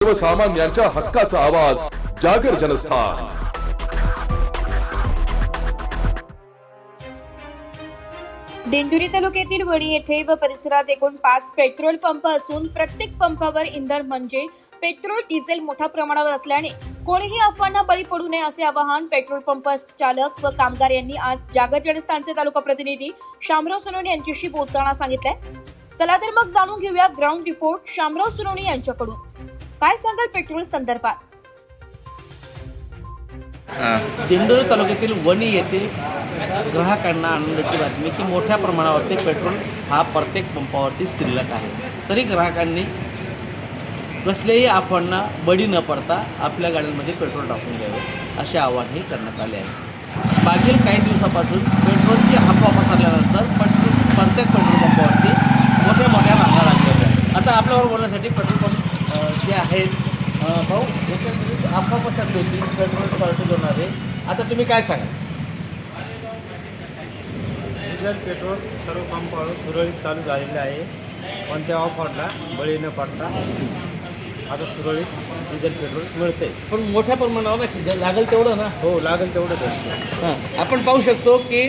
सर्वसामान्यांच्या हक्काचा आवाज जागर जनस्थान। दिंडोरी तालुक्यातील वणी येथे व परिसरात एकूण 5 पेट्रोल पंप असून प्रत्येक पंपावर इंधन म्हणजे पेट्रोल डिझेल मोठ्या प्रमाणावर असल्याने कोणीही अफवांना बळी पडू नये असे आवाहन पेट्रोल पंप चालक व कामगार यांनी आज जागर जनस्थानचे तालुका प्रतिनिधी शामराव सोनवणे यांच्याशी बोलताना सांगितले। चला तर मग जाणून घेऊया ग्राउंड रिपोर्ट शामराव सोनवणे यांच्याकडून। काय सांगाल पेट्रोल संदर्भात? दिंडोरी तालुक्यातील वणी येथे ग्राहकांना आनंदाची बातमी की मोठ्या प्रमाणावरती पेट्रोल हा प्रत्येक पंपावरती शिल्लक आहे। तरी ग्राहकांनी कसल्याही अफवांना बळी न पडता आपल्या गाड्यांमध्ये पेट्रोल टाकून द्यावे असे आवाहनही करण्यात आले आहे। मागील काही दिवसापासून पेट्रोलची अफवा पसरल्यानंतर प्रत्येक पेट्रोल पंपावरती मोठ्या रांगा लागल्या होत्या। आता आपल्यावर बोलण्यासाठी पेट्रोल पंप जे आहेत भाऊ, याच्यामध्ये अफवा पसरली होती पेट्रोल पार्टी होणारे, आता तुम्ही काय सांगा? डिझेल पेट्रोल सर्व पंपावर सुरळीत चालू झालेले आहे। कोणत्या ऑफरला बळी न पडता आता सुरळीत डिझेल पेट्रोल मिळते। पण मोठ्या प्रमाणावर लागेल तेवढं ना? हो, लागेल तेवढं भेटते। हां, आपण पाहू शकतो की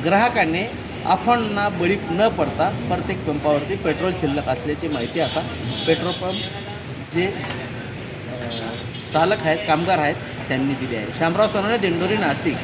ग्राहकांनी अफवांना बळी न पडता प्रत्येक पंपावरती पेट्रोल शिल्लक असल्याची माहिती आता पेट्रोल पंप जे चालक आहेत, कामगार आहेत, त्यांनी दिली आहे। शामराव सोनवणे, दिंडोरी, नाशिक।